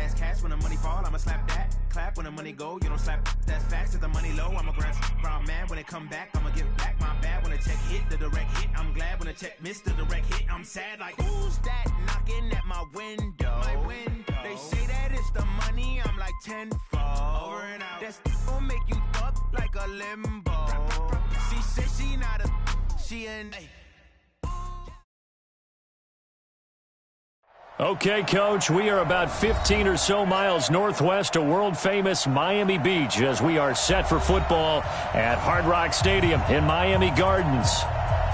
That's cash when the money fall, I'ma slap that. Clap when the money go, you don't slap. That's facts, to the money low, I'ma grab brown man when it come back, I'ma give back my bad when the check hit, the direct hit. I'm glad when the check missed the direct hit. I'm sad like, who's that knocking at my window? They say that it's the money, I'm like tenfold. Over and out. That's gon' make you fuck like a limbo. She said she not a, she an. Okay, Coach, we are about 15 or so miles northwest of world-famous Miami Beach as we are set for football at Hard Rock Stadium in Miami Gardens.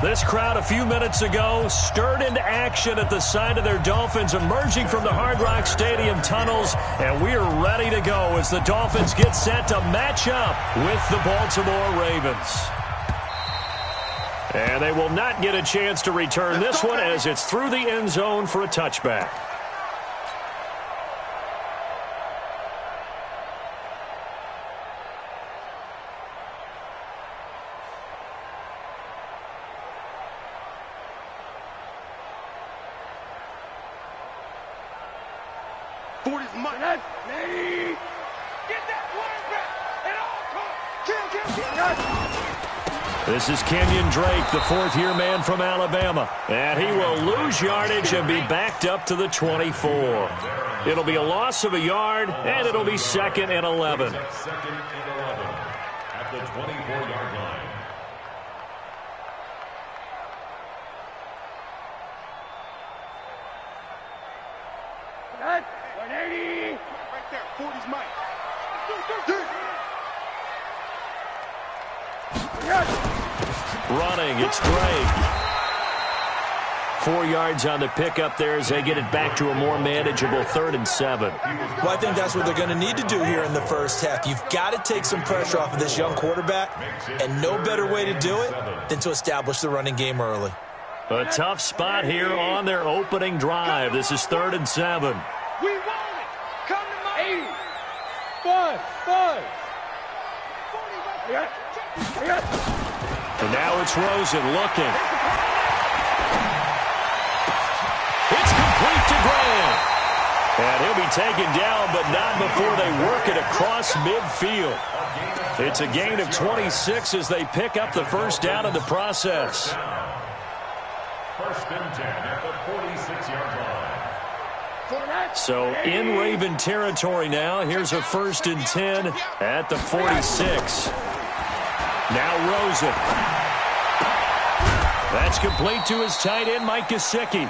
This crowd a few minutes ago stirred into action at the side of their Dolphins emerging from the Hard Rock Stadium tunnels, and we are ready to go as the Dolphins get set to match up with the Baltimore Ravens. And they will not get a chance to return this one as it's through the end zone for a touchback. This is Kenyon Drake, the fourth-year man from Alabama. And he will lose yardage and be backed up to the 24. It'll be a loss of a yard, and it'll be 2nd and 11. Second and 11 at the 24-yard line. Right there, 40's Mike. Running, it's Drake. 4 yards on the pickup there as they get it back to a more manageable 3rd and 7. Well, I think that's what they're going to need to do here in the first half. You've got to take some pressure off of this young quarterback, and no better way to do it than to establish the running game early. A tough spot here on their opening drive. This is 3rd and 7. We want it. Come to my 80. 5. And now it's Rosen looking. It's complete to Graham. And he'll be taken down, but not before they work it across midfield. It's a gain of 26 as they pick up the first down in the process. 1st and 10 at the 46-yard line. So in Raven territory now. Here's a 1st and 10 at the 46. Now Rosen. That's complete to his tight end, Mike Gesicki.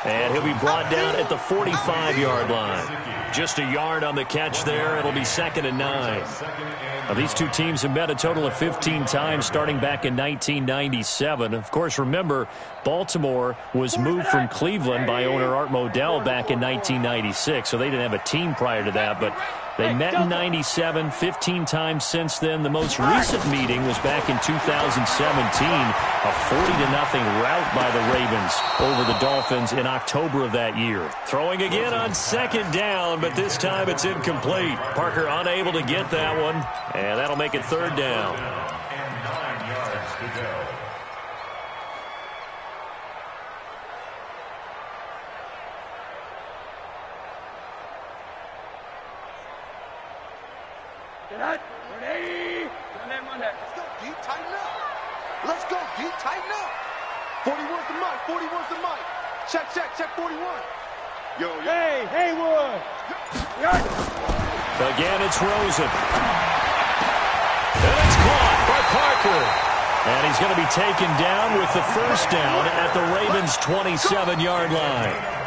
And he'll be brought down at the 45-yard line. Just a yard on the catch there. It'll be 2nd and 9. Now, these two teams have met a total of 15 times starting back in 1997. Of course, remember, Baltimore was moved from Cleveland by owner Art Modell back in 1996, so they didn't have a team prior to that, but they met in 97, 15 times since then. The most recent meeting was back in 2017, a 40-0 rout by the Ravens over the Dolphins in October of that year. Throwing again on 2nd down, but this time it's incomplete. Parker unable to get that one, and that'll make it 3rd down. And 9 yards to go. Let's go, D. Tighten up. 41's the mic. 41's the mic. Check 41. Yo. Hey, Haywood. Again, it's Rosen. And it's caught by Parker. And he's going to be taken down with the first down at the Ravens' 27-yard line.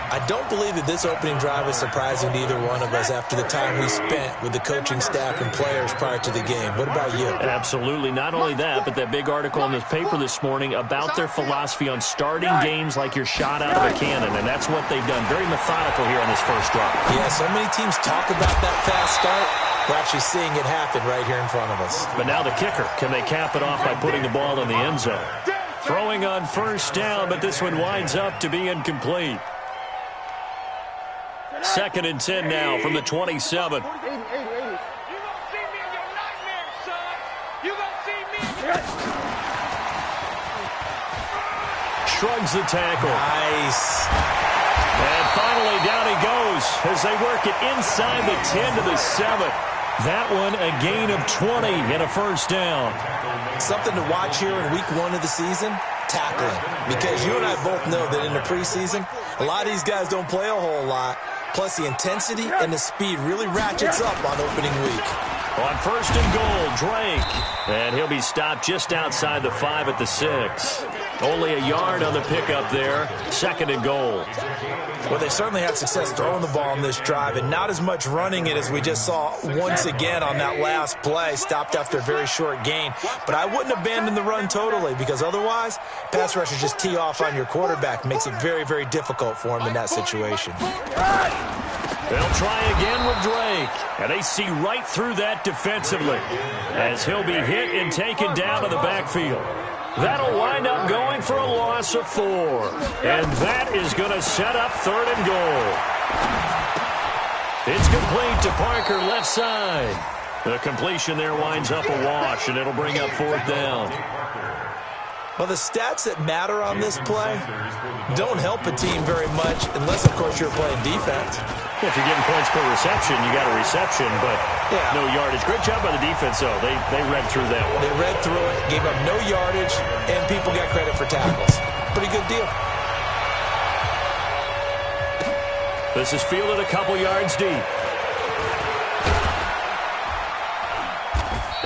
I don't believe that this opening drive is surprising to either one of us after the time we spent with the coaching staff and players prior to the game. What about you? Absolutely. Not only that, but that big article in this paper this morning about their philosophy on starting games like you're shot out of a cannon, and that's what they've done. Very methodical here on this first drive. Yeah, so many teams talk about that fast start. We're actually seeing it happen right here in front of us. But now the kicker. Can they cap it off by putting the ball in the end zone? Throwing on first down, but this one winds up to be incomplete. 2nd and 10 now from the 27. You gonna see me in your nightmares, son. You gonna see me. Shrugs the tackle. Nice. And finally down he goes. as they work it inside the 10 to the 7. That one a gain of 20 and a first down. Something to watch here in week 1 of the season, tackling. Because you and I both know that in the preseason, a lot of these guys don't play a whole lot. Plus, the intensity and the speed really ratchets up on opening week. On first and goal, Drake. And he'll be stopped just outside the 5 at the 6. Only a yard on the pickup there. Second and goal. Well, they certainly had success throwing the ball on this drive and not as much running it as we just saw once again on that last play. Stopped after a very short gain. But I wouldn't abandon the run totally because otherwise, pass rushers just tee off on your quarterback. Makes it very, very difficult for him in that situation. They'll try again with Drake. And they see right through that defensively as he'll be hit and taken down to the backfield. That'll wind up going for a loss of 4. And that is going to set up third and goal. It's complete to Parker left side. The completion there winds up a wash, and it'll bring up fourth down. Well, the stats that matter on this play don't help a team very much unless, of course, you're playing defense. If you're getting points per reception, you got a reception, but no yardage. Great job by the defense, though. They read through that one. They read through it, gave up no yardage, and people got credit for tackles. Pretty good deal. This is fielded a couple yards deep.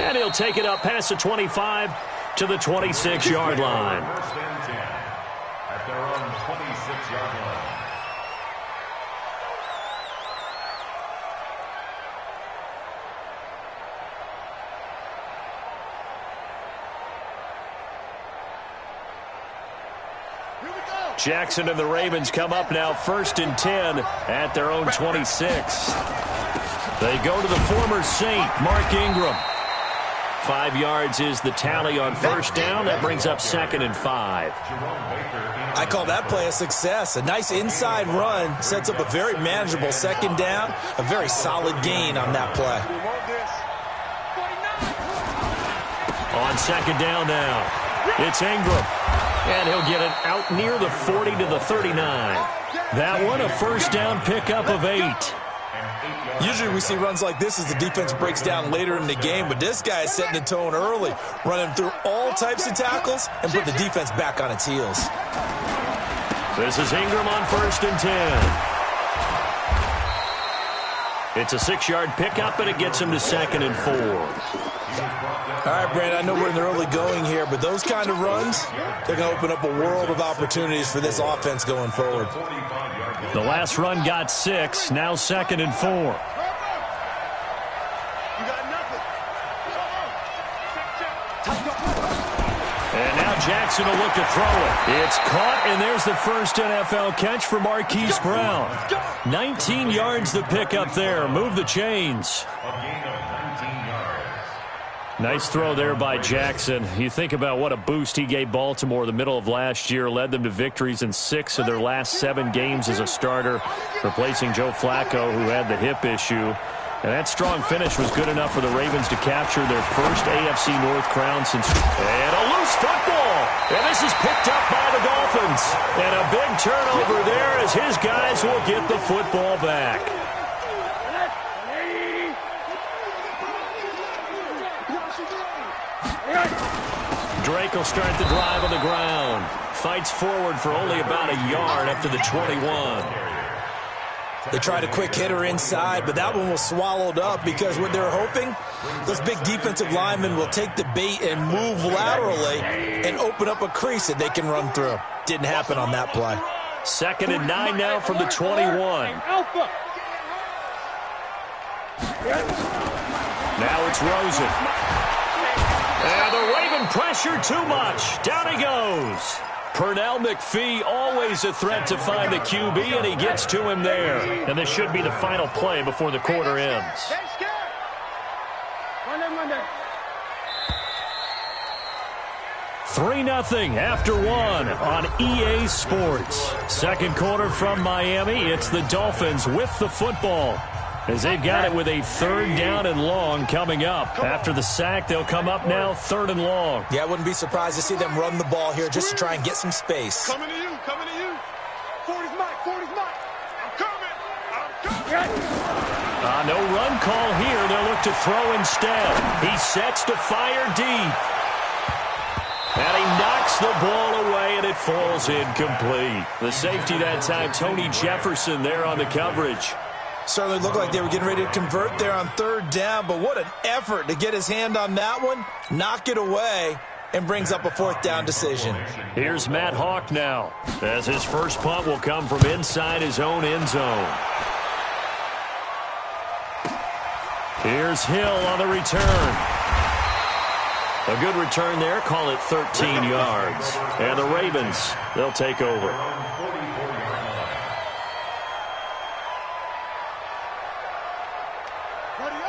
And he'll take it up past the 25 to the 26-yard line. First and 10 at their own 26-yard line. Jackson and the Ravens come up now first and 10 at their own 26. They go to the former Saint, Mark Ingram. 5 yards is the tally on first down. That brings up second and 5. I call that play a success. A nice inside run sets up a very manageable second down. A very solid gain on that play. On second down now, it's Ingram. And he'll get it out near the 40 to the 39. That one a first down pickup of 8. Usually we see runs like this as the defense breaks down later in the game, but this guy is setting the tone early, running through all types of tackles and put the defense back on its heels. This is Ingram on first and 10. It's a 6-yard pickup, and it gets him to second and 4. All right, Brandon, I know we're in the early going here, but those kind of runs, they're going to open up a world of opportunities for this offense going forward. The last run got 6, now second and 4. And now Jackson will look to throw it. It's caught, and there's the first NFL catch for Marquise Brown. 19 yards to pick up there. Move the chains. Nice throw there by Jackson. You think about what a boost he gave Baltimore the middle of last year, led them to victories in 6 of their last 7 games as a starter, replacing Joe Flacco, who had the hip issue. And that strong finish was good enough for the Ravens to capture their first AFC North crown since... And a loose football! And this is picked up by the Dolphins. And a big turnover there as his guys will get the football back. Drake will start the drive on the ground. Fights forward for only about a yard up to the 21. They tried a quick hitter inside, but that one was swallowed up because what they're hoping, those big defensive linemen will take the bait and move laterally and open up a crease that they can run through. Didn't happen on that play. Second and 9 now from the 21. Now it's Rosen. And the Raven pressure too much. Down he goes. Pernell McPhee, always a threat to find the QB, and he gets to him there. And this should be the final play before the quarter ends. 3-0 after 1 on EA Sports. Second quarter from Miami. It's the Dolphins with the football, as they've got it with a 3rd down and long coming up. After the sack, they'll come up now 3rd and long. Yeah, I wouldn't be surprised to see them run the ball here just to try and get some space. Coming to you, coming to you. 40's mine, 40's mine. I'm coming. No run call here. They'll look to throw instead. He sets to fire deep. And he knocks the ball away, and it falls incomplete. The safety that time, Tony Jefferson, there on the coverage. Certainly looked like they were getting ready to convert there on third down, but what an effort to get his hand on that one, knock it away, and brings up a fourth down decision. Here's Matt Hawk now, as his first punt will come from inside his own end zone. Here's Hill on the return. A good return there, call it 13 yards. And the Ravens, they'll take over.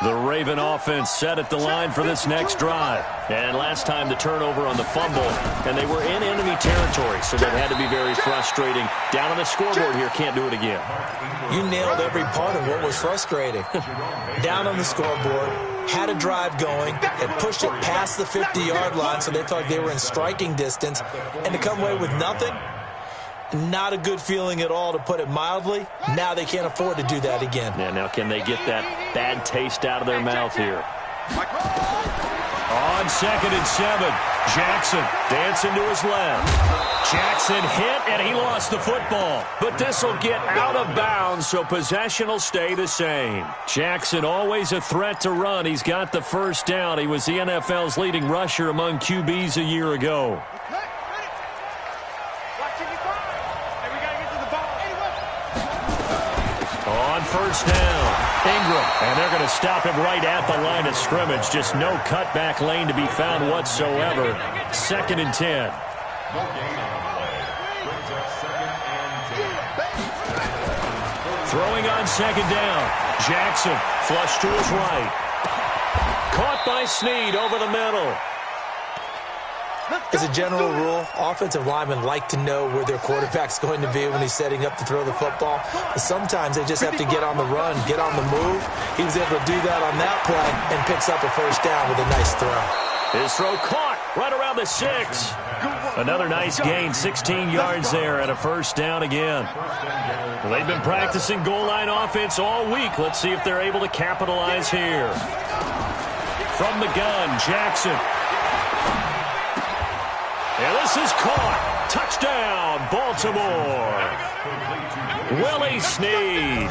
The Raven offense set at the line for this next drive. And last time the turnover on the fumble, and they were in enemy territory, so that had to be very frustrating. Down on the scoreboard here, can't do it again. You nailed every part of what was frustrating. Down on the scoreboard, had a drive going, had pushed it past the 50-yard line, so they thought they were in striking distance, and to come away with nothing, not a good feeling at all, to put it mildly. Now they can't afford to do that again. Yeah, now can they get that bad taste out of their mouth here? On 2nd and 7, Jackson dancing to his left. Jackson hit, and he lost the football. But this will get out of bounds, so possession will stay the same. Jackson always a threat to run. He's got the first down. He was the NFL's leading rusher among QBs a year ago. On first down, Ingram, and they're going to stop him right at the line of scrimmage. Just no cutback lane to be found whatsoever. 2nd and 10. Throwing on 2nd down. Jackson, flush to his right. Caught by Snead over the middle. As a general rule, offensive linemen like to know where their quarterback's going to be when he's setting up to throw the football. But sometimes they just have to get on the run, get on the move. He was able to do that on that play and picks up a first down with a nice throw. His throw caught right around the 6. Another nice gain, 16 yards there, and a first down again. Well, they've been practicing goal line offense all week. Let's see if they're able to capitalize here. From the gun, Jackson. And this is caught. Touchdown, Baltimore. Willie Snead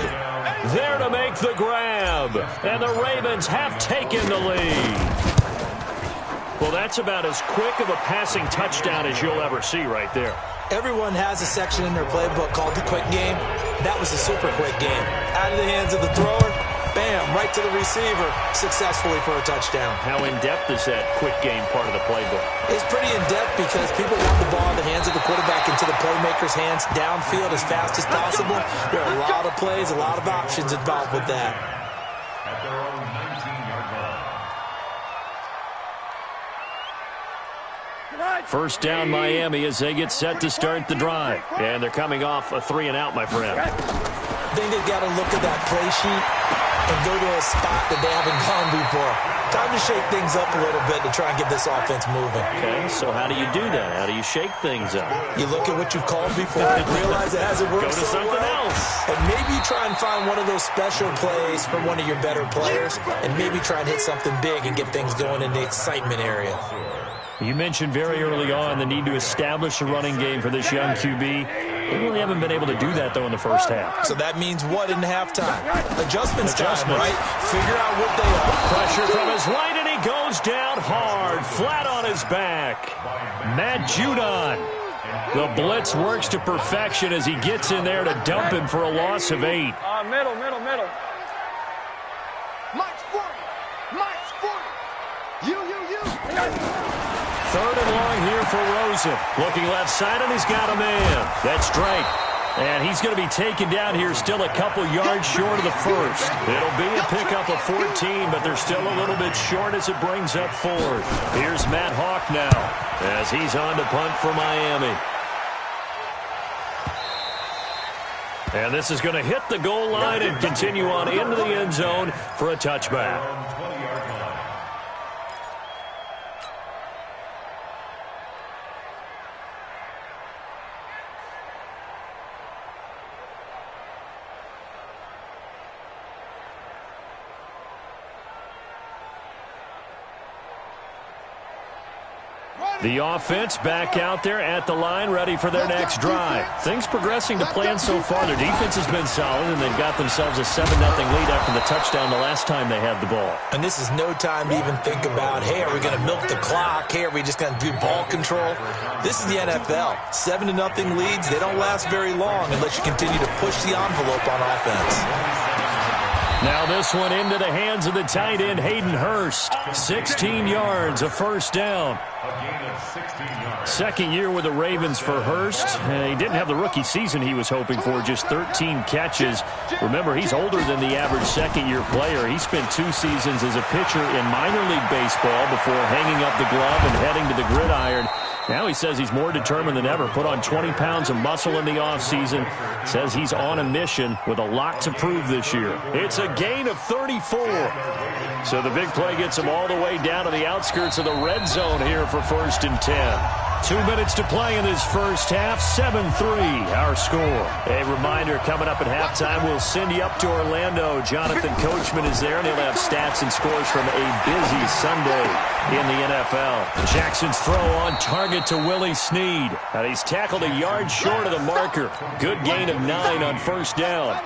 there to make the grab. And the Ravens have taken the lead. Well, that's about as quick of a passing touchdown as you'll ever see right there. Everyone has a section in their playbook called the quick game. That was a super quick game. Out of the hands of the thrower, bam, right to the receiver, successfully for a touchdown. How in-depth is that quick game part of the playbook? It's pretty in-depth because people want the ball in the hands of the quarterback into the playmaker's hands downfield as fast as possible. There are a lot of plays, a lot of options involved with that. At their own 19-yard line. First down Miami as they get set to start the drive. And they're coming off a 3-and-out, my friend. I think they've got to look at that play sheet and go to a spot that they haven't gone before. Time to shake things up a little bit to try and get this offense moving. Okay, so how do you do that? How do you shake things up? You look at what you've called before and realize it hasn't worked Go to something else. And maybe you try and find one of those special plays from one of your better players and maybe try and hit something big and get things going in the excitement area. You mentioned very early on the need to establish a running game for this young QB. They really haven't been able to do that, though, in the first half. So that means what in halftime? Adjustments time, right? Figure out what they are. Pressure from his right, and he goes down hard, flat on his back. Matt Judon. The blitz works to perfection as he gets in there to dump him for a loss of 8. Middle. Mike's 40. Mike's 40. You. 3rd and long here for Rosen. Looking left side, and he's got a man. That's Drake. And he's going to be taken down here still a couple yards short of the first. It'll be a pickup of 14, but they're still a little bit short as it brings up 4th. Here's Matt Hawk now as he's on to punt for Miami. And this is going to hit the goal line and continue on into the end zone for a touchback. The offense back out there at the line, ready for their next drive. Things progressing to plan so far. Their defense has been solid, and they've got themselves a 7-0 lead after the touchdown the last time they had the ball. And this is no time to even think about, hey, are we going to milk the clock? Hey, are we just going to do ball control? This is the NFL. 7-0 leads, they don't last very long unless you continue to push the envelope on offense. Now this one into the hands of the tight end, Hayden Hurst. 16 yards, a first down. Second year with the Ravens for Hurst. He didn't have the rookie season he was hoping for, just 13 catches. Remember, he's older than the average second-year player. He spent 2 seasons as a pitcher in minor league baseball before hanging up the glove and heading to the gridiron. Now he says he's more determined than ever. Put on 20 pounds of muscle in the offseason. Says he's on a mission with a lot to prove this year. It's a gain of 34. So the big play gets him all the way down to the outskirts of the red zone here for 1st and 10. 2 minutes to play in this first half. 7-3 our score. A reminder, coming up at halftime, we'll send you up to Orlando. Jonathan Coachman is there, and he'll have stats and scores from a busy Sunday in the NFL. Jackson's throw on target to Willie Snead. And he's tackled a yard short of the marker. Good gain of 9 on first down.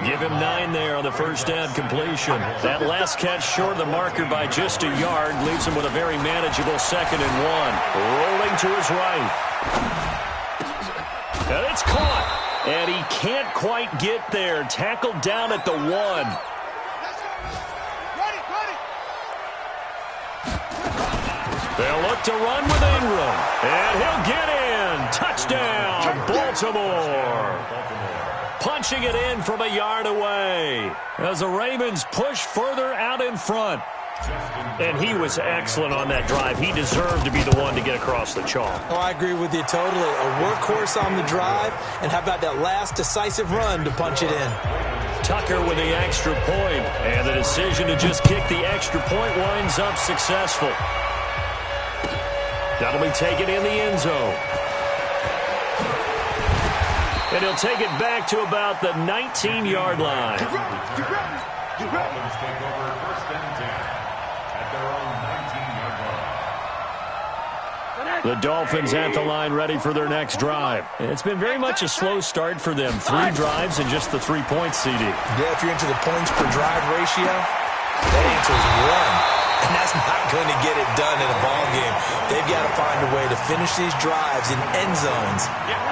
Give him 9 there on the first down completion. That last catch short of the marker by just a yard leaves him with a very manageable 2nd and 1. Rolling to his right. And it's caught. And he can't quite get there. Tackled down at the 1. They'll look to run with Ingram. And he'll get in. Touchdown, Baltimore. Punching it in from a yard away as the Ravens push further out in front. And he was excellent on that drive. He deserved to be the one to get across the chalk. Oh, I agree with you totally. A workhorse on the drive, and how about that last decisive run to punch it in? Tucker with the extra point, and the decision to just kick the extra point winds up successful. That'll be taken in the end zone. And he'll take it back to about the 19-yard line. Dolphins take over 1st and 10 at their own 19-yard line. The Dolphins at the line, ready for their next drive. It's been very much a slow start for them. 3 drives and just the 3 points, CD. Yeah, if you're into the points per drive ratio, that answer is 1. And that's not going to get it done in a ball game. They've got to find a way to finish these drives in end zones,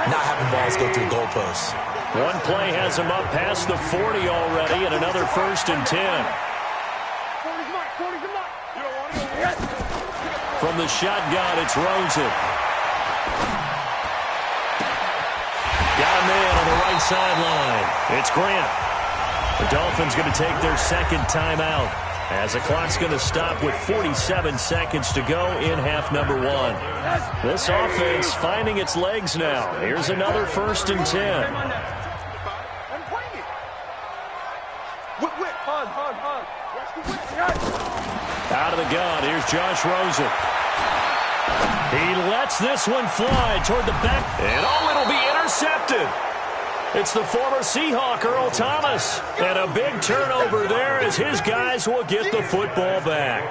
not having balls go through goalposts. One play has him up past the 40 already, and another 1st and 10. From the shotgun, it's Rosen. Got a man on the right sideline. It's Grant. The Dolphins going to take their 2nd timeout, as the clock's going to stop with 47 seconds to go in half number 1. This offense finding its legs now. Here's another 1st and 10. Out of the gun, here's Josh Rosen. He lets this one fly toward the back, and it'll be intercepted. It's the former Seahawk, Earl Thomas. And a big turnover there as his guys will get the football back.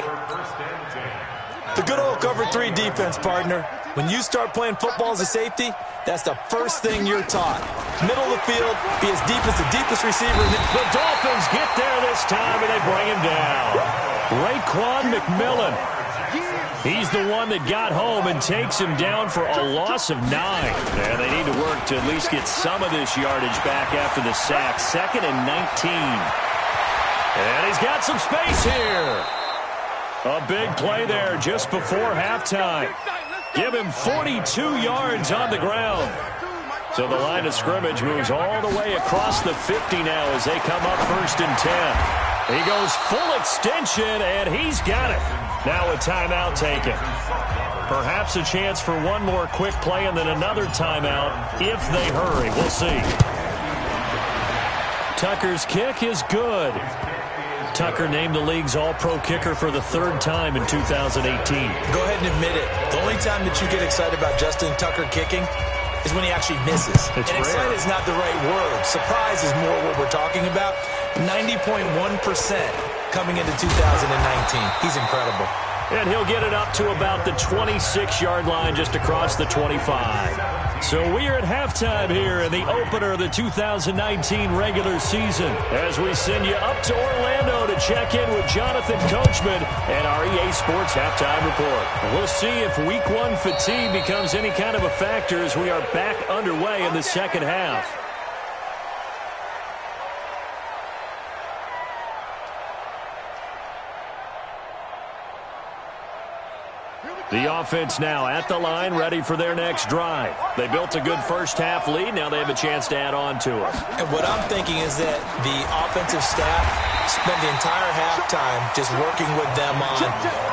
The good old cover 3 defense, partner. When you start playing football as a safety, that's the first thing you're taught. Middle of the field, be as deep as the deepest receiver. The Dolphins get there this time, and they bring him down. Raekwon McMillan. He's the one that got home and takes him down for a loss of 9. And they need to work to at least get some of this yardage back after the sack. 2nd and 19. And he's got some space here. A big play there just before halftime. Give him 42 yards on the ground. So the line of scrimmage moves all the way across the 50 now as they come up 1st and 10. He goes full extension, and he's got it. Now a timeout taken. Perhaps a chance for one more quick play and then another timeout if they hurry. We'll see. Tucker's kick is good. Tucker named the league's all-pro kicker for the 3rd time in 2018. Go ahead and admit it. The only time that you get excited about Justin Tucker kicking is when he actually misses. It's and rare. excited is not the right word. Surprise is more what we're talking about. 90.1% coming into 2019. He's incredible. And he'll get it up to about the 26-yard line just across the 25. So we are at halftime here in the opener of the 2019 regular season as we send you up to Orlando to check in with Jonathan Coachman and our EA Sports Halftime Report. We'll see if Week 1 fatigue becomes any kind of a factor as we are back underway in the second half. The offense now at the line, ready for their next drive. They built a good first-half lead. Now they have a chance to add on to it. And what I'm thinking is that the offensive staff spent the entire halftime just working with them on,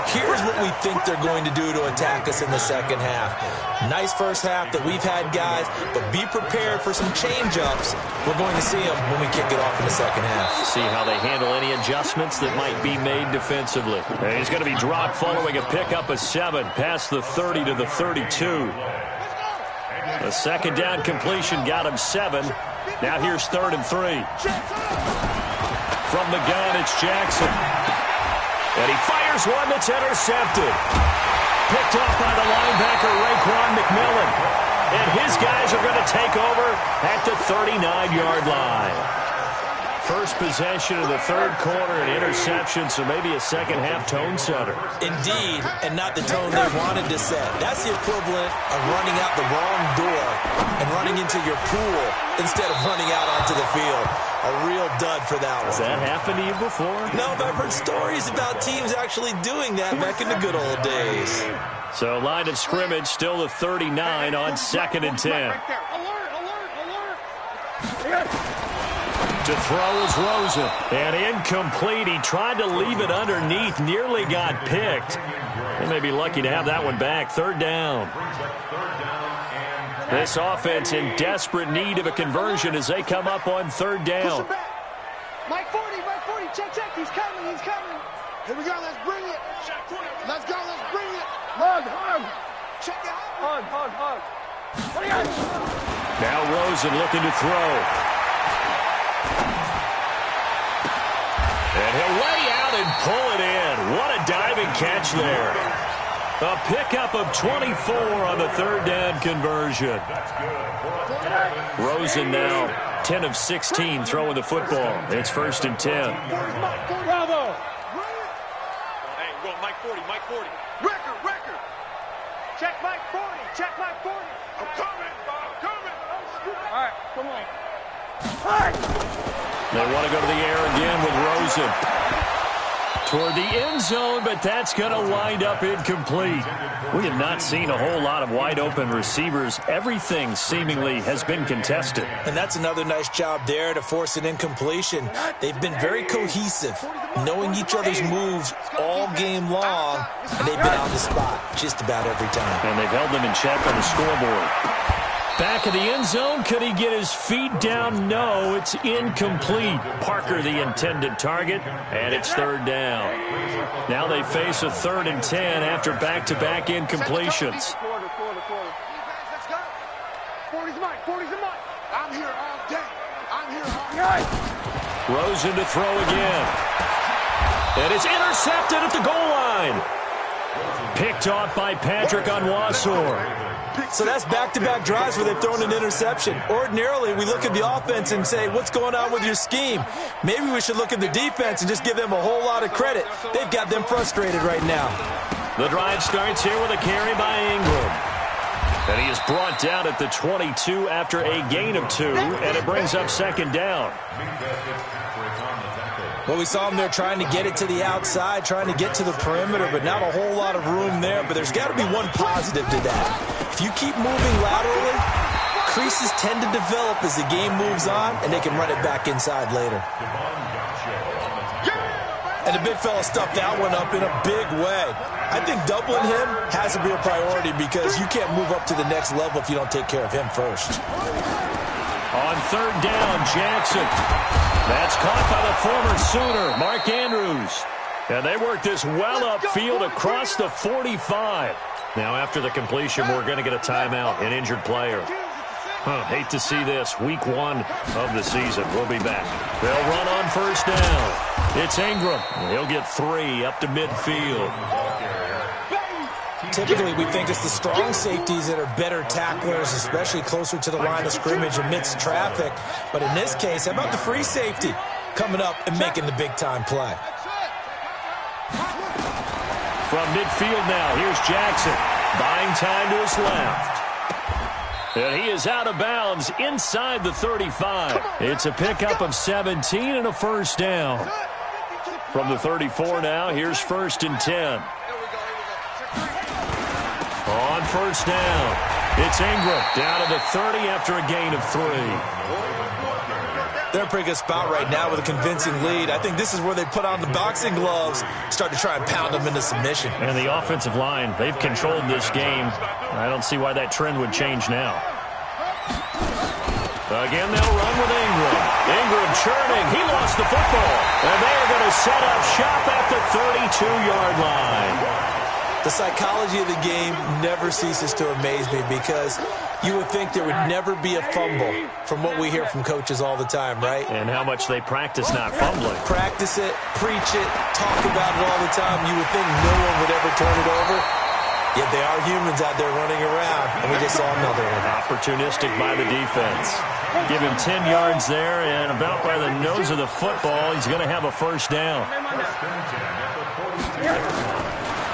here's what we think they're going to do to attack us in the second half. Nice first half that we've had, guys, but be prepared for some change-ups. We're going to see them when we kick it off in the second half. See how they handle any adjustments that might be made defensively. And he's going to be dropped following a pickup of 7. Past the 30 to the 32. The second down completion got him 7. Now here's 3rd and 3. From the gun, it's Jackson. And he fires one that's intercepted. Picked off by the linebacker, Raekwon McMillan. And his guys are going to take over at the 39-yard line. First possession of the third quarter, an interception, so maybe a second-half tone setter. Indeed, and not the tone they wanted to set. That's the equivalent of running out the wrong door and running into your pool instead of running out onto the field. A real dud for that one. Has that happened to you before? No, but I've heard stories about teams actually doing that back in the good old days. So line of scrimmage, still the 39 on 2nd and 10. To throw is Rosen. And incomplete. He tried to leave it underneath. Nearly got picked. They may be lucky to have that one back. 3rd down. This offense in desperate need of a conversion as they come up on 3rd down. Mike 40, check, he's coming. Here we go, let's bring it. Let's go, let's bring it. Hug. Check it out. Hug. Now Rosen looking to throw. And he'll lay out and pull it in. What a diving catch there. A pickup of 24 on the 3rd down conversion. Rosen now 10 of 16 throwing the football. It's 1st and 10. Bravo. Hey, go Mike 40. Record. Check Mike 40. I'm coming. All right, come on. They want to go to the air again with Rosen. Toward the end zone, but that's going to wind up incomplete. We have not seen a whole lot of wide-open receivers. Everything seemingly has been contested. And that's another nice job there to force an incompletion. They've been very cohesive, knowing each other's moves all game long, and they've been on the spot just about every time. And they've held them in check on the scoreboard. Back of the end zone, could he get his feet down? No, it's incomplete. Parker the intended target, and it's 3rd down. Now they face a 3rd and 10 after back-to-back incompletions. Quarter. 40's Mike. I'm here all day. Rosen to throw again. And it's intercepted at the goal line. Picked off by Patrick Onwuasor. So that's back-to-back drives where they've thrown an interception. Ordinarily, we look at the offense and say, what's going on with your scheme? Maybe we should look at the defense and just give them a whole lot of credit. They've got them frustrated right now. The drive starts here with a carry by Ingram. And he is brought down at the 22 after a gain of 2, and it brings up 2nd down. Well, we saw him there trying to get it to the outside, trying to get to the perimeter, but not a whole lot of room there. But there's got to be one positive to that. If you keep moving laterally, creases tend to develop as the game moves on, and they can run it back inside later. And the big fella stuffed that one up in a big way. I think doubling him has to be a priority because you can't move up to the next level if you don't take care of him first. On 3rd down, Jackson. That's caught by the former Sooner, Mark Andrews. And they work this well upfield across the 45. Now, after the completion, we're going to get a timeout, an injured player. Hate to see this. Week 1 of the season. We'll be back. They'll run on 1st down. It's Ingram. He'll get 3 up to midfield. Typically, we think it's the strong safeties that are better tacklers, especially closer to the line of scrimmage amidst traffic. But in this case, how about the free safety coming up and making the big-time play? From midfield now, here's Jackson. Buying time to his left. And he is out of bounds inside the 35. It's a pickup of 17 and a first down. From the 34 now, here's 1st and 10. On first down, it's Ingram down to the 30 after a gain of 3. They're in a pretty good spot right now with a convincing lead. I think this is where they put on the boxing gloves, start to try and pound them into submission. And the offensive line, they've controlled this game. I don't see why that trend would change now. Again, they'll run with Ingram. Ingram churning. He lost the football. And they are going to set up shop at the 32-yard line. The psychology of the game never ceases to amaze me because you would think there would never be a fumble from what we hear from coaches all the time, right? And how much they practice not fumbling. Practice it, preach it, talk about it all the time. You would think no one would ever turn it over. Yet they are humans out there running around, and we just saw another one. Opportunistic by the defense. Give him 10 yards there, and about by the nose of the football, he's going to have a first down.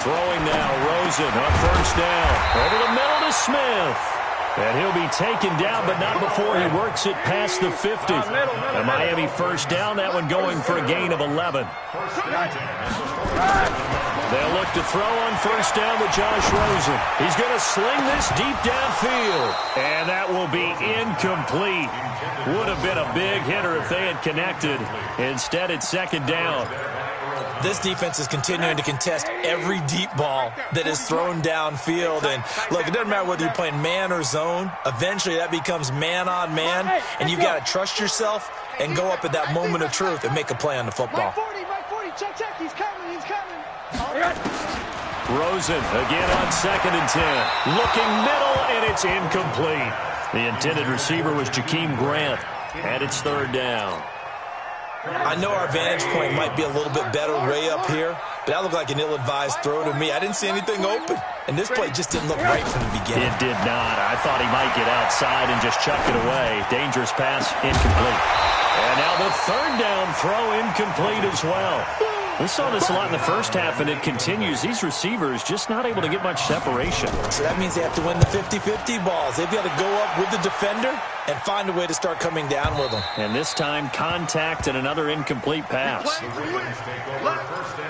Throwing now, Rosen on first down. Over the middle to Smith. And he'll be taken down, but not before he works it past the 50. A Miami first down, that one going for a gain of 11. They'll look to throw on first down with Josh Rosen. He's going to sling this deep downfield. And that will be incomplete. Would have been a big hitter if they had connected. Instead, it's second down. This defense is continuing to contest every deep ball that is thrown downfield. And, look, it doesn't matter whether you're playing man or zone. Eventually, that becomes man on man. And you've got to trust yourself and go up at that moment of truth and make a play on the football. Mike 40, check, he's coming, Rosen again on 2nd and 10. Looking middle, and it's incomplete. The intended receiver was Jakeem Grant, and it's 3rd down. I know our vantage point might be a little bit better way up here, but that looked like an ill-advised throw to me. I didn't see anything open, and this play just didn't look right from the beginning. It did not. I thought he might get outside and just chuck it away. Dangerous pass, incomplete. And now the 3rd down throw incomplete as well. We saw this a lot in the first half, and it continues. These receivers just not able to get much separation. So that means they have to win the 50-50 balls. They've got to go up with the defender and find a way to start coming down with them. And this time, contact and another incomplete pass. Let's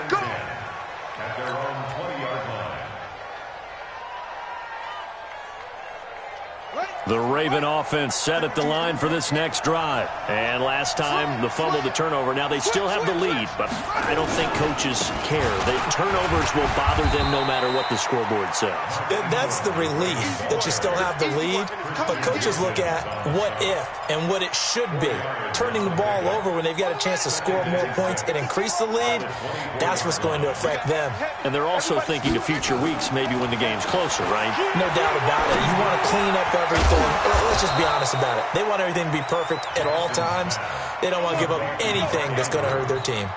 go. At their own 20-yard line. The Raven offense set at the line for this next drive. And last time, the fumble to turnover. Now, they still have the lead, but I don't think coaches care. The turnovers will bother them no matter what the scoreboard says. That's the relief that you still have the lead, but coaches look at what if and what it should be. Turning the ball over when they've got a chance to score more points and increase the lead, that's what's going to affect them. And they're also thinking of future weeks, maybe when the game's closer, right? No doubt about it. You want to clean up everything. Let's just be honest about it. They want everything to be perfect at all times. They don't want to give up anything that's going to hurt their team.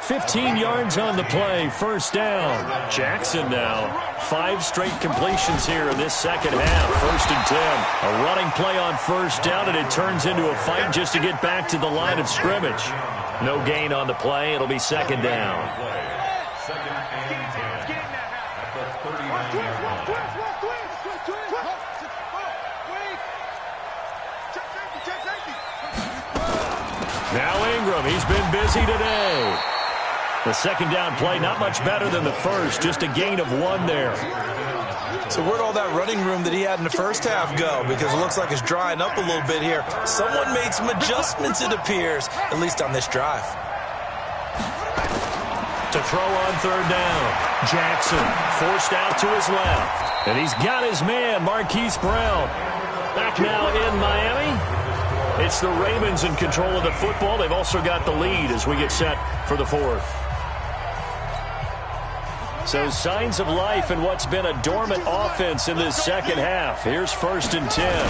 15 yards on the play, first down. Jackson now. 5 straight completions here in this second half. 1st and 10. A running play on first down, and it turns into a fight just to get back to the line of scrimmage. No gain on the play. It'll be second down. Second and 10. At the 39-yard line. Now Ingram, he's been busy today. The second down play, not much better than the first, just a gain of 1 there. So where'd all that running room that he had in the first half go? Because it looks like it's drying up a little bit here. Someone made some adjustments, it appears, at least on this drive. To throw on 3rd down. Jackson forced out to his left. And he's got his man, Marquise Brown. Back now in Miami. It's the Ravens in control of the football. They've also got the lead as we get set for the 4th. So signs of life in what's been a dormant offense in this second half. Here's 1st and 10.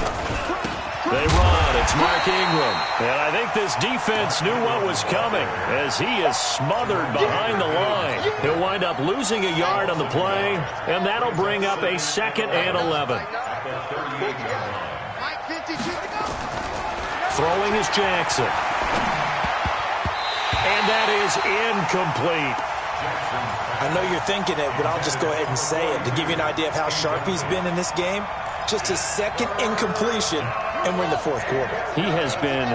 They run. It's Mark Ingram. And I think this defense knew what was coming as he is smothered behind the line. He'll wind up losing a yard on the play, and that'll bring up a 2nd and 11. Throwing is Jackson. And that is incomplete. I know you're thinking it, but I'll just go ahead and say it. To give you an idea of how sharp he's been in this game, just his 2nd incompletion, and we're in the 4th quarter. He has been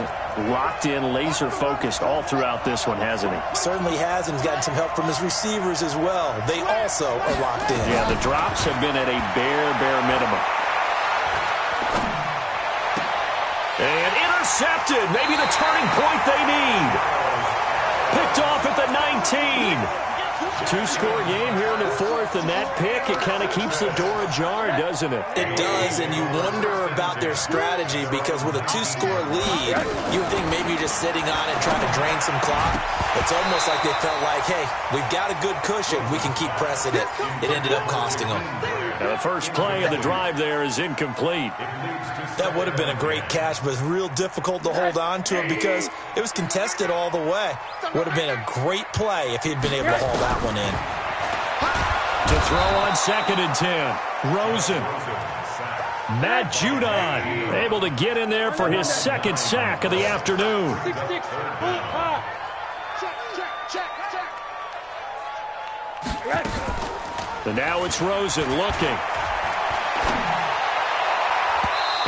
locked in, laser-focused all throughout this one, hasn't he? Certainly has, and he's gotten some help from his receivers as well. They also are locked in. Yeah, the drops have been at a bare minimum. And intercepted. Maybe the turning point they need. Picked off at the 19. 2-score game here in the 4th, and that pick, it kind of keeps the door ajar, doesn't it? It does, and you wonder about their strategy because with a 2-score lead, you would think maybe you're just sitting on it trying to drain some clock. It's almost like they felt like, hey, we've got a good cushion. We can keep pressing it. It ended up costing them. Now the first play of the drive there is incomplete. That would have been a great catch, but it's real difficult to hold on to it because it was contested all the way. Would have been a great play if he'd been able to haul that one in. To throw on 2nd and 10. Rosen. Matt Judon able to get in there for his 2nd sack of the afternoon. And now it's Rosen looking.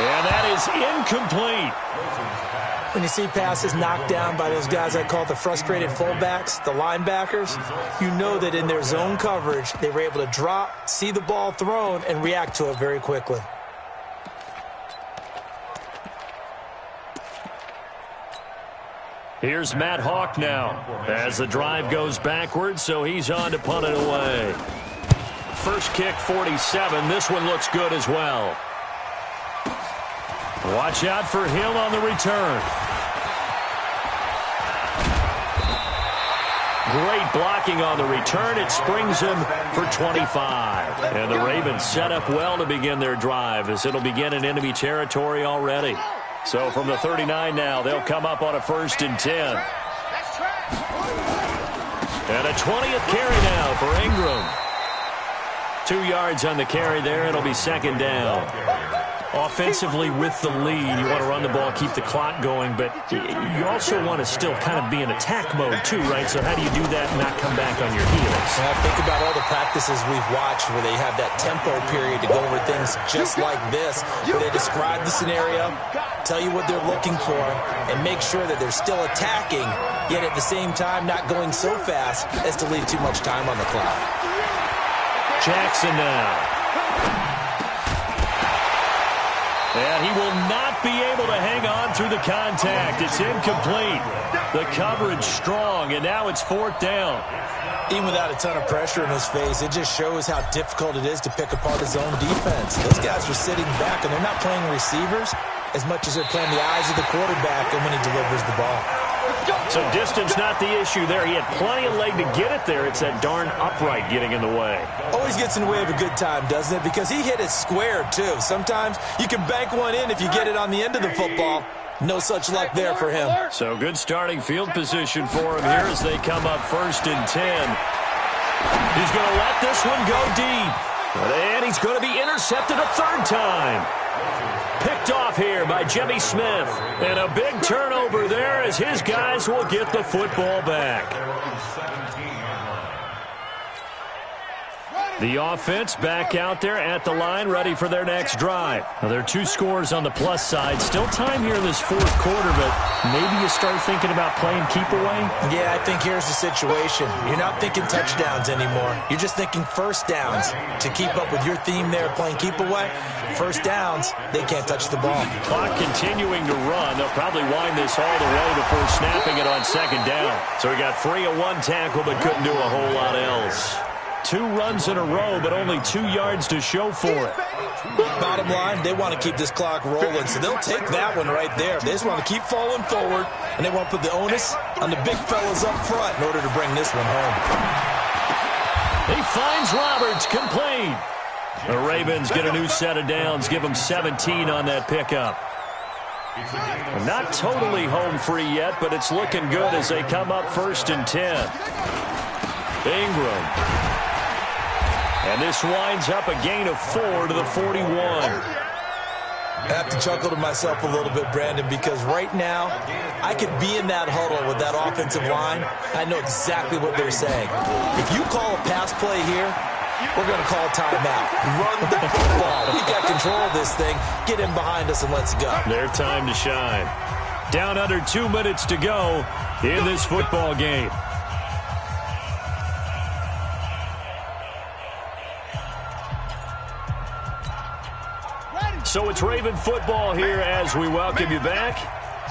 And that is incomplete. When you see passes knocked down by those guys I call the frustrated fullbacks, the linebackers, you know that in their zone coverage, they were able to drop, see the ball thrown, and react to it very quickly. Here's Matt Hawk now as the drive goes backwards, so he's on to punt it away. First kick, 47. This one looks good as well. Watch out for him on the return. Great blocking on the return. It springs him for 25. And the Ravens set up well to begin their drive as it'll begin in enemy territory already. So from the 39 now, they'll come up on a 1st and 10. And a 20th carry now for Ingram. 2 yards on the carry there. It'll be 2nd down. Offensively with the lead, you want to run the ball, keep the clock going, but you also want to still kind of be in attack mode too, right? So how do you do that and not come back on your heels? Well, think about all the practices we've watched where they have that tempo period to go over things just like this, where they describe the scenario, tell you what they're looking for, and make sure that they're still attacking, yet at the same time not going so fast as to leave too much time on the clock. Jackson now. And he will not be able to hang on through the contact. It's incomplete. The coverage strong, and now it's 4th down. Even without a ton of pressure in his face, it just shows how difficult it is to pick apart his own defense. Those guys are sitting back, and they're not playing receivers as much as they're playing the eyes of the quarterback and when he delivers the ball. So distance not the issue there. He had plenty of leg to get it there. It's that darn upright getting in the way. Always gets in the way of a good time, doesn't it? Because he hit it square, too. Sometimes you can bank one in if you get it on the end of the football. No such luck there for him. So good starting field position for him here as they come up 1st and 10. He's going to let this one go deep. And he's going to be intercepted a 3rd time. Picked off here by Jimmy Smith. And a big turnover there as his guys will get the football back. The offense back out there at the line, ready for their next drive. Now, there are 2 scores on the plus side. Still time here in this 4th quarter, but maybe you start thinking about playing keep away? Yeah, I think here's the situation. You're not thinking touchdowns anymore. You're just thinking 1st downs. To keep up with your theme there, playing keep away, 1st downs, they can't touch the ball. Clock continuing to run. They'll probably wind this all the way before snapping it on 2nd down. So he got 3 of 1 tackle, but couldn't do a whole lot else. 2 runs in a row, but only 2 yards to show for it. Bottom line, they want to keep this clock rolling, so they'll take that one right there. They just want to keep falling forward, and they want to put the onus on the big fellas up front in order to bring this one home. He finds Roberts, complete. The Ravens get a new set of downs, give them 17 on that pickup. Not totally home free yet, but it's looking good as they come up 1st and 10. Ingram. And this winds up a gain of 4 to the 41. I have to chuckle to myself a little bit, Brandon, because right now I could be in that huddle with that offensive line. I know exactly what they're saying. If you call a pass play here, we're going to call timeout. Run the football. We got control of this thing. Get in behind us and let's go. Their time to shine. Down under 2 minutes to go in this football game. So it's Raven football here as we welcome you back.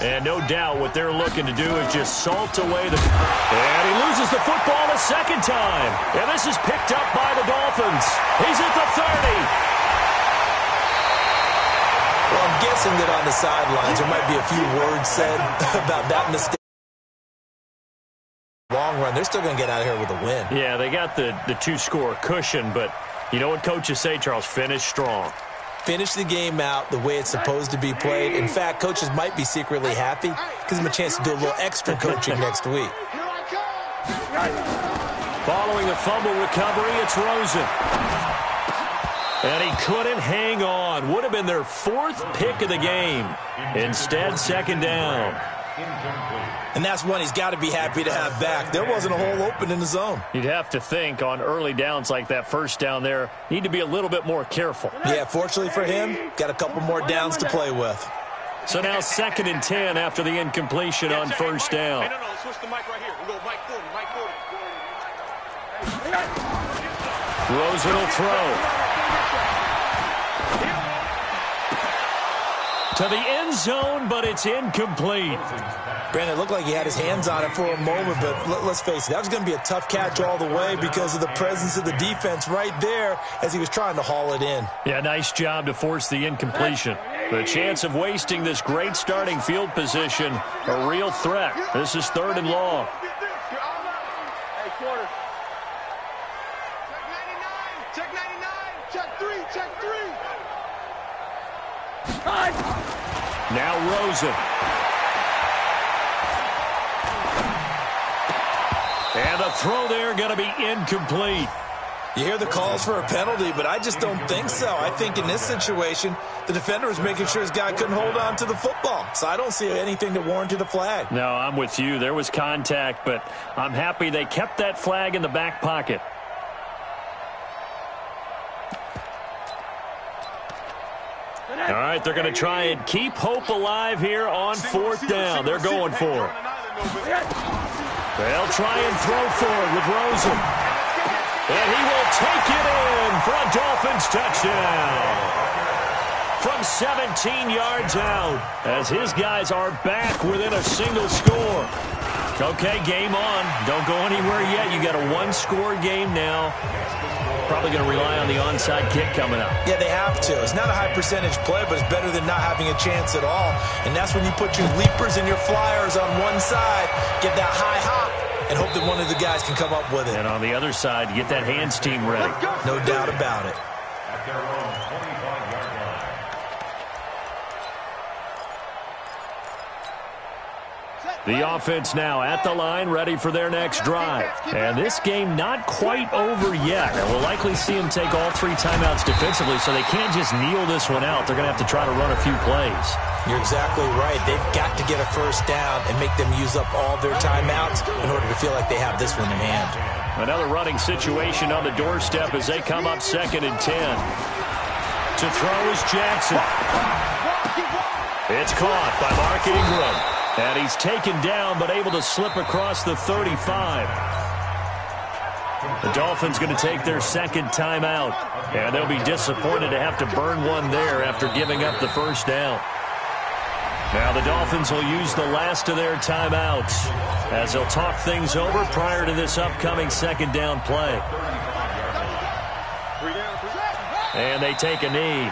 And no doubt what they're looking to do is just salt away the... And he loses the football a second time. And this is picked up by the Dolphins. He's at the 30. Well, I'm guessing that on the sidelines there might be a few words said about that mistake. Long run, they're still going to get out of here with a win. Yeah, they got the 2-score cushion, but you know what coaches say, Charles? Finish strong. Finish the game out the way it's supposed to be played. In fact, coaches might be secretly happy. Gives them a chance to do a little extra coaching next week. Following a fumble recovery, it's Rosen. And he couldn't hang on. Would have been their 4th pick of the game. Instead, 2nd down. And that's one he's got to be happy to have back. There wasn't a hole open in the zone. You'd have to think on early downs like that first down there, need to be a little bit more careful. Yeah, fortunately for him, got a couple more downs to play with. So now 2nd and 10 after the incompletion on 1st down. Hey, no, switch the mic right here. We go Mike 40, Mike 40. Rosen will throw. To the end zone, but it's incomplete. Brandon, it looked like he had his hands on it for a moment, but let's face it, that was going to be a tough catch all the way because of the presence of the defense right there as he was trying to haul it in. Yeah, nice job to force the incompletion. The chance of wasting this great starting field position, a real threat. This is 3rd and long. Hey, quarter. Check 99. Check 3. Check 3. Now Rosen. And the throw there going to be incomplete. You hear the calls for a penalty, but I just don't think so. I think in this situation, the defender was making sure his guy couldn't hold on to the football. So I don't see anything that warranted a flag. No, I'm with you. There was contact, but I'm happy they kept that flag in the back pocket. All right, they're going to try and keep hope alive here on 4th down. They're going for it. They'll try and throw for it with Rosen. And he will take it in for a Dolphins touchdown. From 17 yards out as his guys are back within a single score. Okay, game on. Don't go anywhere yet. You got a 1-score game now. Probably going to rely on the onside kick coming up. Yeah, they have to. It's not a high percentage play, but it's better than not having a chance at all. And that's when you put your leapers and your flyers on one side, get that high hop, and hope that one of the guys can come up with it. And on the other side, get that hands team ready. No doubt about it. At their own 25-yard line. The offense now at the line, ready for their next drive. And this game not quite over yet. And we'll likely see them take all 3 timeouts defensively, so they can't just kneel this one out. They're going to have to try to run a few plays. You're exactly right. They've got to get a first down and make them use up all their timeouts in order to feel like they have this one in hand. Another running situation on the doorstep as they come up 2nd and 10. To throw is Jackson. It's caught by Mark Ingram. And he's taken down, but able to slip across the 35. The Dolphins going to take their 2nd timeout. And they'll be disappointed to have to burn one there after giving up the first down. Now the Dolphins will use the last of their timeouts as they'll talk things over prior to this upcoming 2nd down play. And they take a knee.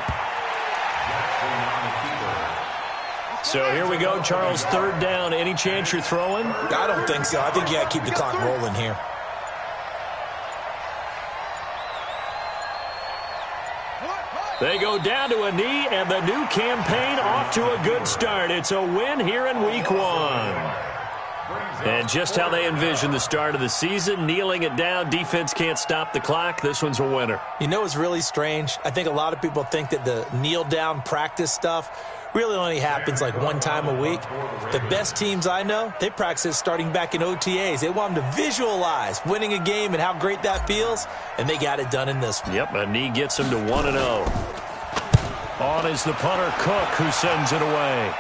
So here we go, Charles, 3rd down. Any chance you're throwing? I don't think so. I think you got to keep the clock rolling here. They go down to a knee, and the new campaign off to a good start. It's a win here in Week 1. And just how they envision the start of the season, kneeling it down, defense can't stop the clock. This one's a winner. You know what's really strange? I think a lot of people think that the kneel-down practice stuff really only happens like one time a week. The best teams I know, they practice it starting back in OTAs. They want them to visualize winning a game and how great that feels, and they got it done in this one. Yep, a knee gets them to 1-0. On is the punter, Cook, who sends it away.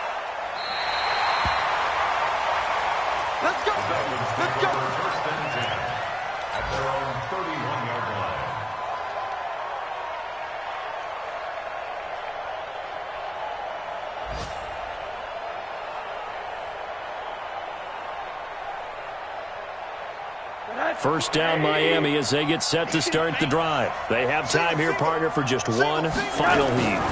Let's go. Let's go. First and 10 at their own 31-yard line. First down, Miami, as they get set to start the drive. They have time here, partner, for just one final heave.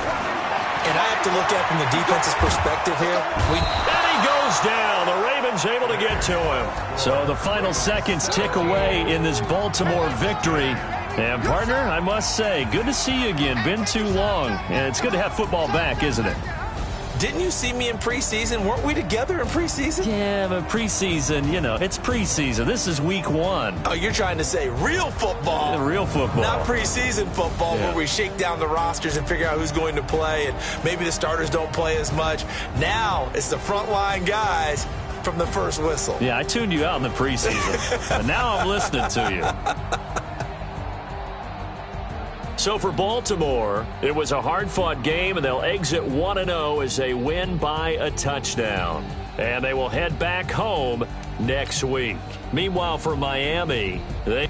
And I have to look at from the defense's perspective here. And he goes down. The Ravens able to get to him. So the final seconds tick away in this Baltimore victory. And, partner, I must say, good to see you again. Been too long. And it's good to have football back, isn't it? Didn't you see me in preseason? Weren't we together in preseason? Yeah, but preseason, you know, it's preseason. This is Week 1. Oh, you're trying to say real football. Real football. Not preseason football where we shake down the rosters and figure out who's going to play, and maybe the starters don't play as much. Now it's the frontline guys from the first whistle. Yeah, I tuned you out in the preseason. But now I'm listening to you. So for Baltimore, it was a hard-fought game, and they'll exit 1-0 as they win by a touchdown. And they will head back home next week. Meanwhile, for Miami, they...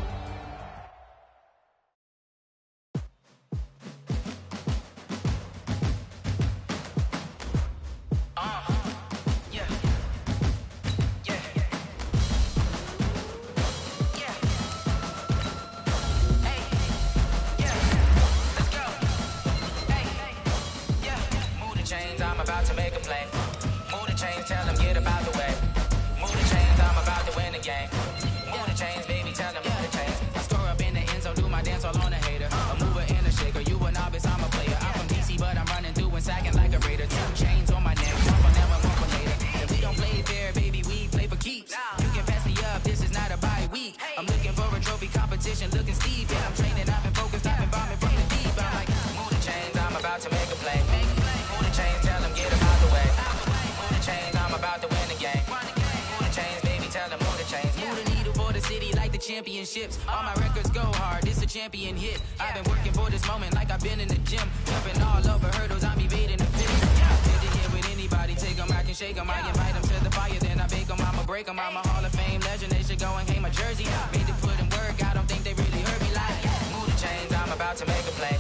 championships. All my records go hard. It's a champion hit. I've been working for this moment like I've been in the gym. Jumping all over hurdles, I'm evading the fit. Good to hear with anybody. Take them, I can shake them. I invite them to the fire, then I bake them. I'ma break them. I'm a Hall of Fame legend. They should go and hang my jersey. Made to put in work. I don't think they really heard me like. Move the chains, I'm about to make a play.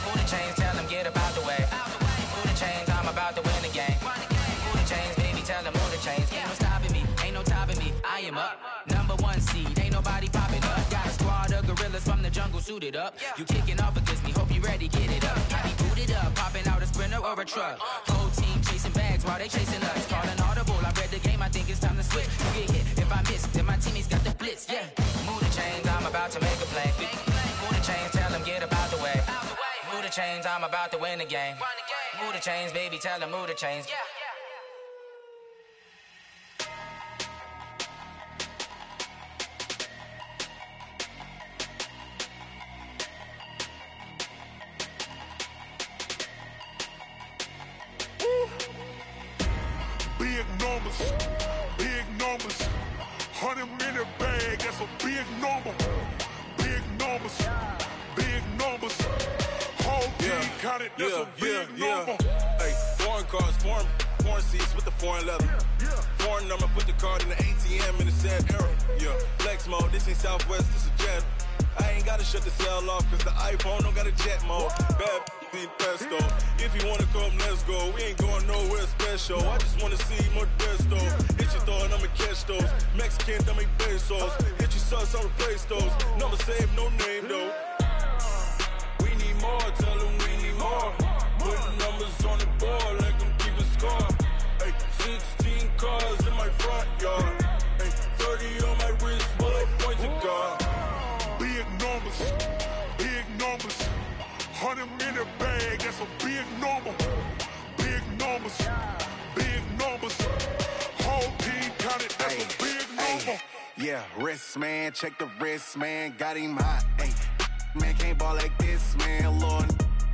Move the chains, tell them get up out the way. Move the chains, I'm about to win the game. Move the chains, baby, tell them move the chains. Ain't no stopping me, ain't no topping me. I am up. Number 1 seed, ain't nobody popping up. Got a squad of gorillas from the jungle suited up. You kicking off against me, hope you ready, get it up. I be booted up, popping out a Sprinter or a truck. Whole team chasing bags while they chasing us. Calling audible, I read the game, I think it's time to switch. You get hit, if I miss, then my teammates got the blitz, yeah. Move the chains, I'm about to make a play. Move the chains, tell them get up out the way. Move the chains, I'm about to win the game. Move the chains, baby, tell them move the chains. Big numbers, 100 minute bag, that's a big number. Big numbers, whole team counted, that's a big number. Hey, foreign cars, foreign seats with the foreign leather. Foreign number, put the card in the ATM in the sad era. Yeah, flex mode, this ain't Southwest, this is Jet. I ain't gotta shut the cell off, cause the iPhone don't got a jet mode. Bad need pesto. If you wanna come, let's go. We ain't going nowhere special. I just wanna see more Modesto. Hit your thought, I'ma catch those. Mexican, dummy pesos. Hit your sauce, I'll replace those. Number save, no name though. We need more, tell them we need more. Put numbers on the board, like them keep a score. Hey, 16 cars in my front yard. Hey, 30 on my wrist, while I point to God. Big numbers, 100 minute bag. wrist, man. Check the wrist, man. Got him hot. Hey, man can't ball like this, man. Lord,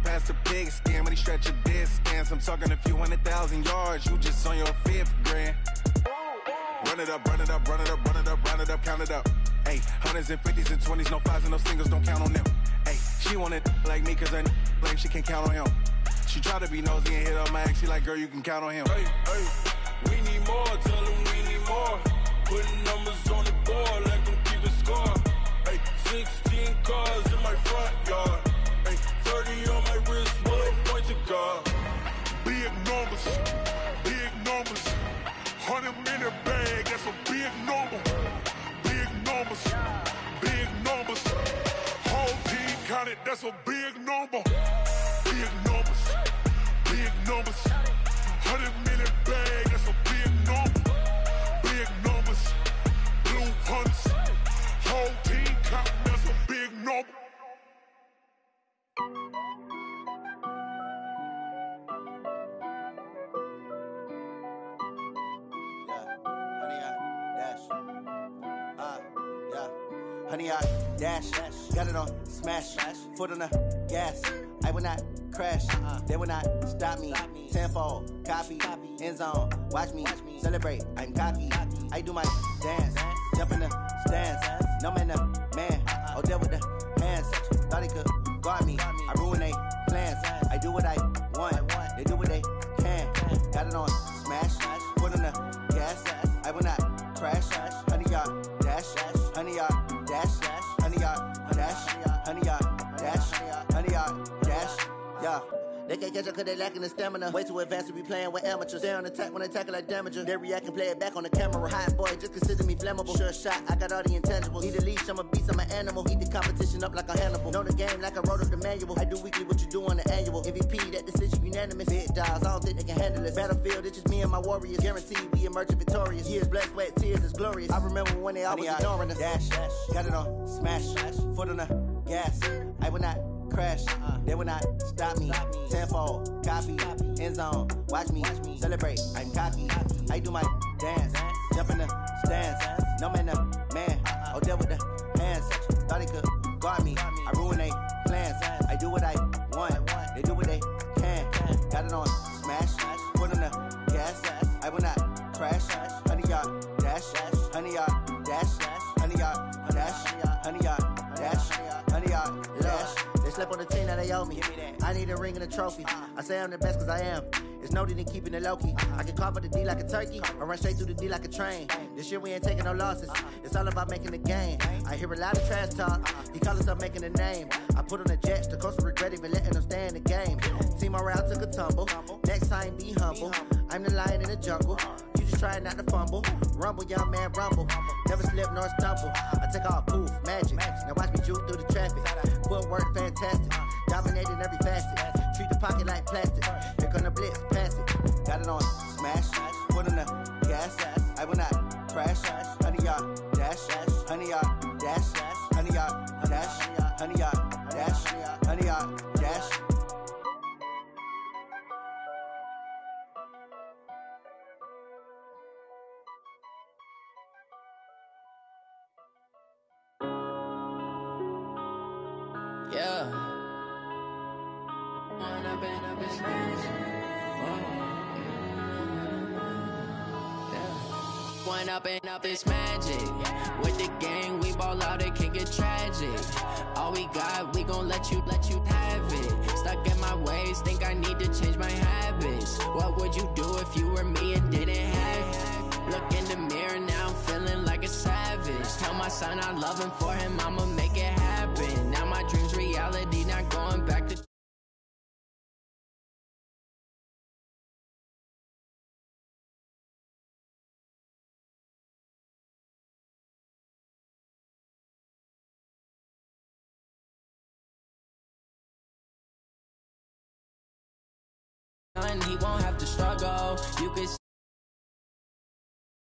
past the pig skin when he stretch a distance. I'm talking a few 100,000 yards. You just on your 5th grand. Run it up, run it up, run it up, run it up, run it up, count it up. Hey, hundreds and 50s and 20s, no 5s and no singles, don't count on them. Hey, she want it like me, cause her like she can count on him. She try to be nosy and hit up my ex, she like, girl, you can count on him. Hey, hey, we need more, tell them we need more. Putting numbers on the board, let them keep it score. Hey, 16 cars in my front yard. Hey, 30 on my wrist, one point to God. Big numbers, big numbers. 100 minute bag, that's a big number. Big numbers, big numbers. Whole team counted, that's a big number. Big numbers, big numbers. 100 minute bag, that's a big number. Big numbers, blue hunts. Whole team counting, that's a big number. Honey, I dash, got it on smash, foot on the gas. I will not crash, they will not stop me. Tenfold, copy, end zone, watch me celebrate. I'm cocky, I do my dance, jump in the stands. No man, man, oh there with the hands. Thought he could guard me, I ruin they plans. I do what I want, they do what they can. Got it on smash, foot on the gas. I will not crash, honey, y'all dash, honey, y'all dash, honey, y'all dash, honey, y'all dash, honey, y'all dash, yeah. They can't catch up cause they lacking the stamina. Way too advanced to be playing with amateurs. They on attack when they tackle like damager. They react and play it back on the camera. Hot boy, just consider me flammable. Sure shot, I got all the intangibles. Need a leash, I'm a beast, I'm an animal. Eat the competition up like a Hannibal. Know the game like I wrote up the manual. I do weekly what you do on the annual. MVP, that decision unanimous. Big dogs, I don't think they can handle this. Battlefield, it's just me and my warriors. Guaranteed we emerge victorious. Years, blood, sweat, tears, it's glorious. I remember when they always ignoring us. Dash, got it on smash, foot on the gas. I will not crash, they will not stop me. Tenfold, copy, end zone, watch me celebrate. I'm cocky, I do my dance, jump in the stands. No man, man, oh there with the hands. Thought he could guard me, I ruin they plans. I do what I want, they do what they can. Got it on smash, foot on the gas. I will not crash, honey, y'all dash, honey, y'all dash, honey, y'all dash, honey, y'all dash, honey, y'all dash. They slept on the team that they owe me. I need a ring and a trophy. I say I'm the best cause I am. It's no need in keeping it low-key. I can carve up the D like a turkey or run straight through the D like a train. This year we ain't taking no losses. It's all about making the game. I hear a lot of trash talk. He call himself making a name. I put on the Jets. The coach will regret even letting them stay in the game. Team morale took a tumble. Next time be humble. I'm the lion in the jungle. You just try not to fumble. Rumble, young man, rumble. Never slip nor stumble. I take off, poof, magic. Now watch me juke through the traffic. Footwork fantastic. Dominating every facet. Treat the pocket like plastic. Here come the blitz, pass it. Got it on smash. Foot on the gas. I will not crash. Honey, y'all dash. Honey, y'all dash. Honey, y'all dash. Honey, y'all dash. Honey, y'all dash. Yeah. Wanna be a business. One up and up is magic. With the gang, we ball out, it can get tragic. All we got, we gon' let you have it. Stuck in my ways, think I need to change my habits. What would you do if you were me and didn't have it? Look in the mirror, now I'm feeling like a savage. Tell my son I love him, for him I'ma make it happen. Now my dream's reality, not going back to he won't